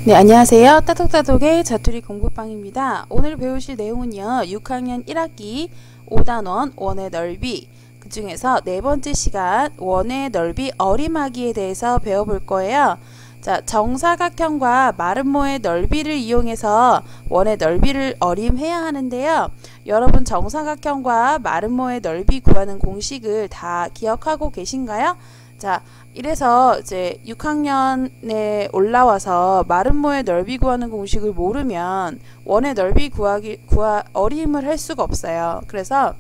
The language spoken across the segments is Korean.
네, 안녕하세요. 따독따독의 자투리 공부방입니다. 오늘 배우실 내용은요, 6학년 1학기 5단원 원의 넓이, 그 중에서 네 번째 시간 원의 넓이 어림하기에 대해서 배워볼 거예요. 자, 정사각형과 마름모의 넓이를 이용해서 원의 넓이를 어림해야 하는데요. 여러분 정사각형과 마름모의 넓이 구하는 공식을 다 기억하고 계신가요? 자, 이래서 이제 6학년에 올라와서 마름모의 넓이 구하는 공식을 모르면 원의 넓이 어림을 할 수가 없어요. 그래서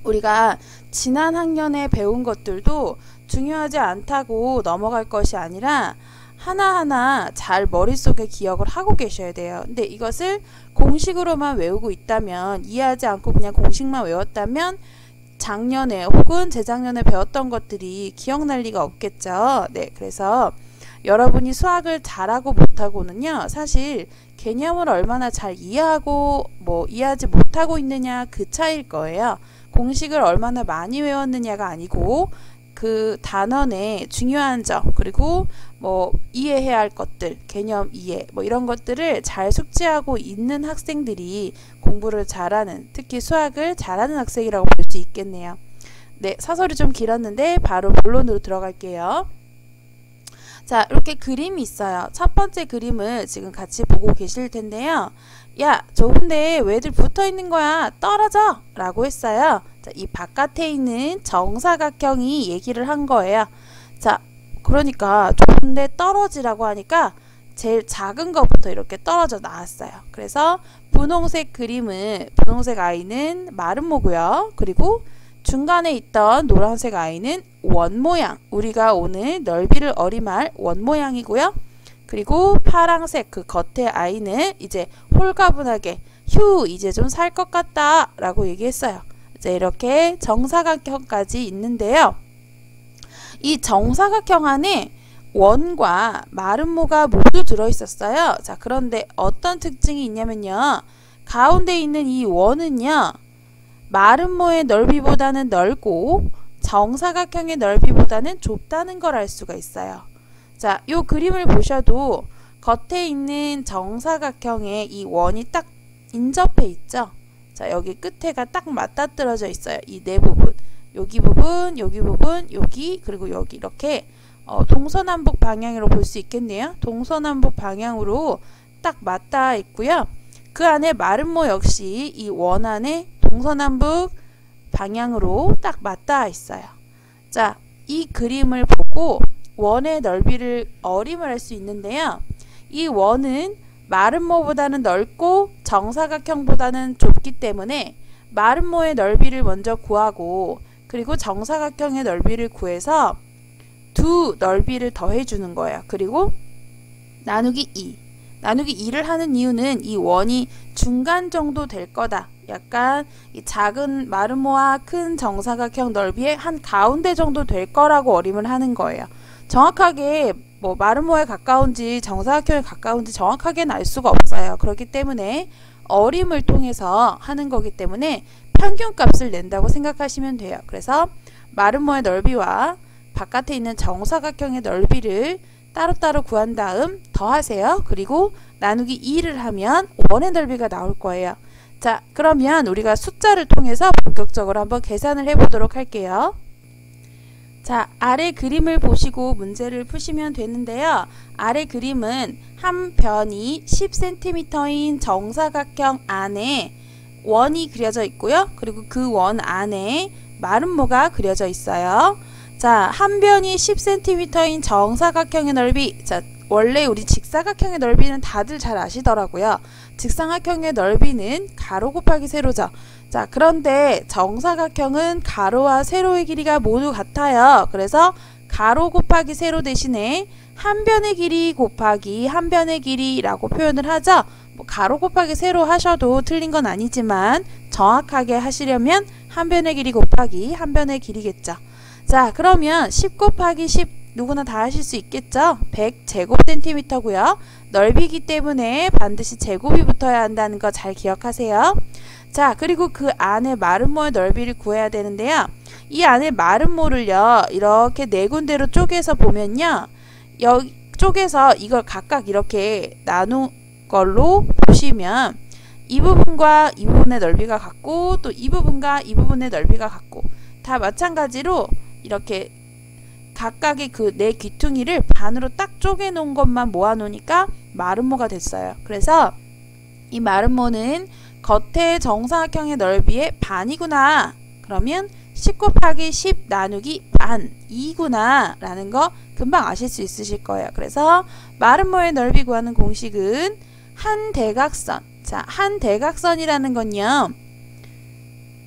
우리가 지난 학년에 배운 것들도 중요하지 않다고 넘어갈 것이 아니라 하나하나 잘 머릿속에 기억을 하고 계셔야 돼요. 근데 이것을 공식으로만 외우고 있다면, 이해하지 않고 그냥 공식만 외웠다면 작년에 혹은 재작년에 배웠던 것들이 기억날 리가 없겠죠. 네, 그래서 여러분이 수학을 잘하고 못하고는요, 사실 개념을 얼마나 잘 이해하고 이해하지 못하고 있느냐, 그 차이일 거예요. 공식을 얼마나 많이 외웠느냐가 아니고 그 단원의 중요한 점, 그리고 이해해야 할 것들, 개념 이해, 이런 것들을 잘 숙지하고 있는 학생들이 공부를 잘하는, 특히 수학을 잘하는 학생이라고 볼 수 있겠네요. 네, 사설이 좀 길었는데 바로 본론으로 들어갈게요. 자, 이렇게 그림이 있어요. 첫 번째 그림을 지금 같이 보고 계실 텐데요. 야, 좁은데 왜들 붙어 있는 거야? 떨어져! 라고 했어요. 자, 이 바깥에 있는 정사각형이 얘기를 한 거예요. 자, 그러니까 좁은데 떨어지라고 하니까 제일 작은 것부터 이렇게 떨어져 나왔어요. 그래서 분홍색 아이는 마름모고요. 그리고 중간에 있던 노란색 아이는 원 모양, 우리가 오늘 넓이를 어림할 원 모양이고요. 그리고 파랑색 그 겉에 아이는 이제 홀가분하게 휴, 이제 좀 살 것 같다 라고 얘기했어요. 이제 이렇게 정사각형까지 있는데요. 이 정사각형 안에 원과 마름모가 모두 들어있었어요. 자, 그런데 어떤 특징이 있냐면요, 가운데 있는 이 원은요, 마름모의 넓이보다는 넓고 정사각형의 넓이보다는 좁다는 걸 알 수가 있어요. 자, 요 그림을 보셔도 겉에 있는 정사각형에 이 원이 딱 인접해 있죠. 자, 여기 끝에가 딱 맞닿떨어져 있어요. 이 네 부분, 여기 부분, 여기 부분, 여기, 그리고 여기 이렇게 동서남북 방향으로 볼 수 있겠네요. 동서남북 방향으로 딱 맞닿아 있고요. 그 안에 마름모 역시 이 원 안에 동서남북 방향으로 딱 맞닿아 있어요. 자, 이 그림을 보고 원의 넓이를 어림을 할 수 있는데요. 이 원은 마름모보다는 넓고 정사각형보다는 좁기 때문에 마름모의 넓이를 먼저 구하고, 그리고 정사각형의 넓이를 구해서 두 넓이를 더해주는 거예요. 그리고 나누기 2. 나누기 2를 하는 이유는 이 원이 중간 정도 될 거다. 약간 이 작은 마름모와 큰 정사각형 넓이의 한 가운데 정도 될 거라고 어림을 하는 거예요. 정확하게 마름모에 가까운지 정사각형에 가까운지 정확하게는 알 수가 없어요. 그렇기 때문에 어림을 통해서 하는 거기 때문에 평균값을 낸다고 생각하시면 돼요. 그래서 마름모의 넓이와 바깥에 있는 정사각형의 넓이를 따로따로 구한 다음 더하세요. 그리고 나누기 2를 하면 원의 넓이가 나올 거예요. 자, 그러면 우리가 숫자를 통해서 본격적으로 한번 계산을 해보도록 할게요. 자, 아래 그림을 보시고 문제를 푸시면 되는데요. 아래 그림은 한 변이 10cm인 정사각형 안에 원이 그려져 있고요. 그리고 그 원 안에 마름모가 그려져 있어요. 자, 한 변이 10cm인 정사각형의 넓이. 자, 원래 우리 직사각형의 넓이는 다들 잘 아시더라고요. 직사각형의 넓이는 가로 곱하기 세로죠. 자, 그런데 정사각형은 가로와 세로의 길이가 모두 같아요. 그래서 가로 곱하기 세로 대신에 한 변의 길이 곱하기 한 변의 길이라고 표현을 하죠. 가로 곱하기 세로 하셔도 틀린 건 아니지만 정확하게 하시려면 한 변의 길이 곱하기 한 변의 길이겠죠. 자, 그러면 10 곱하기 10 누구나 다 하실 수 있겠죠? 100제곱센티미터고요. 넓이기 때문에 반드시 제곱이 붙어야 한다는 거 잘 기억하세요. 자, 그리고 그 안에 마름모의 넓이를 구해야 되는데요. 이 안에 마름모를요, 이렇게 네 군데로 쪼개서 보면요, 여기 쪼개서 이걸 각각 이렇게 나눈 걸로 보시면 이 부분과 이 부분의 넓이가 같고 또 이 부분과 이 부분의 넓이가 같고 다 마찬가지로 이렇게 각각의 그 네 귀퉁이를 반으로 딱 쪼개 놓은 것만 모아 놓으니까 마름모가 됐어요. 그래서 이 마름모는 겉의 정사각형의 넓이의 반이구나. 그러면 10 곱하기 10 나누기 반 2구나 라는 거 금방 아실 수 있으실 거예요. 그래서 마름모의 넓이 구하는 공식은 한 대각선. 자, 한 대각선이라는 건요.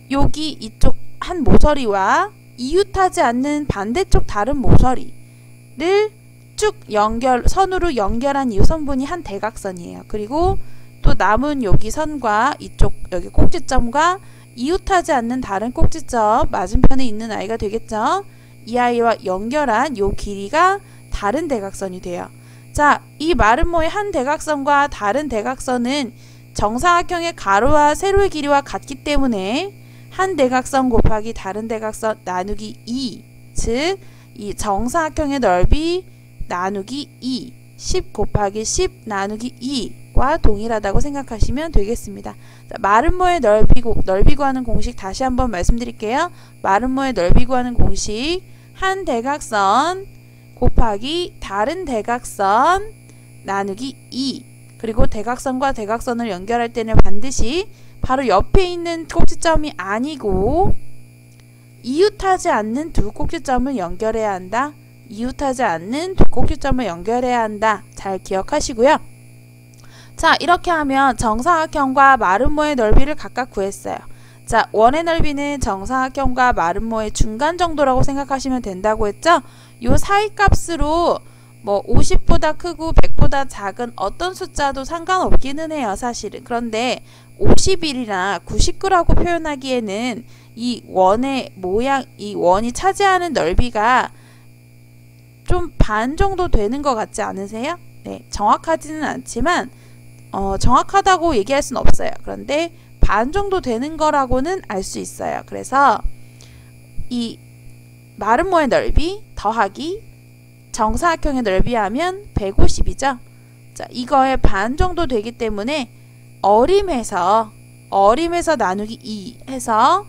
여기 이쪽 한 모서리와 이웃하지 않는 반대쪽 다른 모서리를 쭉 선으로 연결한 이 선분이 한 대각선이에요. 그리고 또 남은 여기 선과 이쪽 여기 꼭지점과 이웃하지 않는 다른 꼭지점 맞은편에 있는 아이가 되겠죠. 이 아이와 연결한 요 길이가 다른 대각선이 돼요. 자, 이 마름모의 한 대각선과 다른 대각선은 정사각형의 가로와 세로의 길이와 같기 때문에 한 대각선 곱하기 다른 대각선 나누기 2, 즉 이 정사각형의 넓이 나누기 2, 10 곱하기 10 나누기 2와 동일하다고 생각하시면 되겠습니다. 자, 마름모의 넓이 구하는 공식 다시 한번 말씀드릴게요. 마름모의 넓이 구하는 공식 한 대각선 곱하기 다른 대각선 나누기 2, 그리고 대각선과 대각선을 연결할 때는 반드시 바로 옆에 있는 꼭지점이 아니고 이웃하지 않는 두 꼭지점을 연결해야 한다. 이웃하지 않는 두 꼭지점을 연결해야 한다. 잘 기억하시고요. 자, 이렇게 하면 정사각형과 마름모의 넓이를 각각 구했어요. 자, 원의 넓이는 정사각형과 마름모의 중간 정도라고 생각하시면 된다고 했죠? 요 사이 값으로 뭐 50보다 크고 100보다 작은 어떤 숫자도 상관없기는 해요, 사실은. 그런데 51이나 99라고 표현하기에는 이 원의 모양, 이 원이 차지하는 넓이가 좀 반 정도 되는 것 같지 않으세요? 네, 정확하지는 않지만 정확하다고 얘기할 수는 없어요. 그런데 반 정도 되는 거라고는 알 수 있어요. 그래서 이 마름모의 넓이 더하기 정사각형의 넓이 하면 150이죠. 자, 이거의 반 정도 되기 때문에 어림해서 나누기 2 해서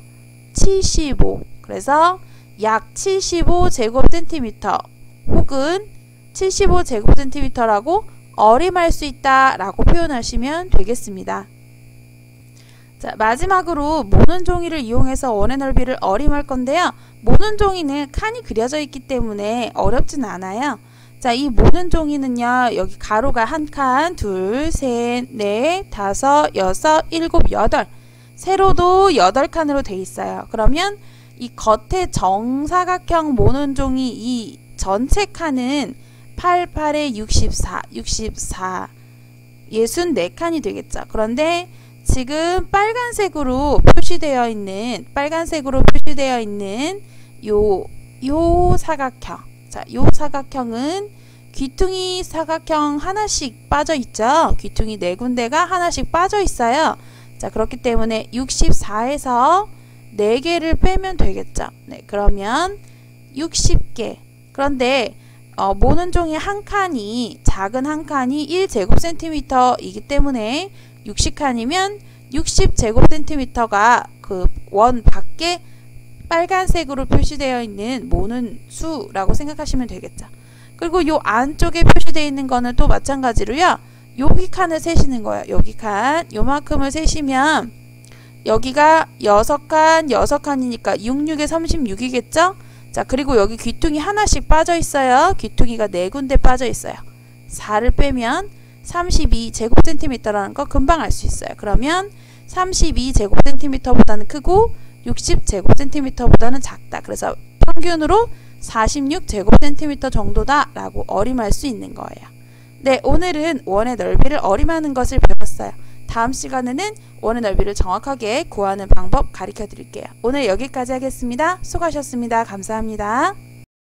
75. 그래서 약 75제곱센티미터 혹은 75제곱센티미터라고 어림할 수 있다 라고 표현하시면 되겠습니다. 자, 마지막으로 모는 종이를 이용해서 원의 넓이를 어림할 건데요. 모는 종이는 칸이 그려져 있기 때문에 어렵진 않아요. 자, 이 모는 종이는요, 여기 가로가 한 칸, 둘, 셋, 넷, 다섯, 여섯, 일곱, 여덟. 세로도 8칸으로 돼 있어요. 그러면 이 겉에 정사각형 모는 종이 이 전체 칸은 8, 8에 64, 64칸이 되겠죠. 그런데 지금 빨간색으로 표시되어 있는 요 사각형. 자, 요 사각형은 귀퉁이 사각형 하나씩 빠져 있죠. 귀퉁이 4군데가 하나씩 빠져 있어요. 자, 그렇기 때문에 64에서 4개를 빼면 되겠죠. 네, 그러면 60개. 그런데 모는 종이 한 칸이 작은 한 칸이 1제곱센티미터이기 때문에 60칸이면 60제곱센티미터가 그 원 밖에 빨간색으로 표시되어 있는 모는 수라고 생각하시면 되겠죠. 그리고 요 안쪽에 표시되어 있는 거는 또 마찬가지로요. 여기 칸을 세시는 거예요. 여기 칸 요만큼을 세시면 여기가 6칸, 6칸이니까 6, 6에 36이겠죠? 자, 그리고 여기 귀퉁이 하나씩 빠져 있어요. 귀퉁이가 4군데 빠져 있어요. 4를 빼면 32제곱센티미터라는 거 금방 알 수 있어요. 그러면 32제곱센티미터보다는 크고 60제곱센티미터보다는 작다. 그래서 평균으로 46제곱센티미터 정도다 라고 어림할 수 있는 거예요. 네, 오늘은 원의 넓이를 어림하는 것을 배웠어요. 다음 시간에는 원의 넓이를 정확하게 구하는 방법 가르쳐 드릴게요. 오늘 여기까지 하겠습니다. 수고하셨습니다. 감사합니다.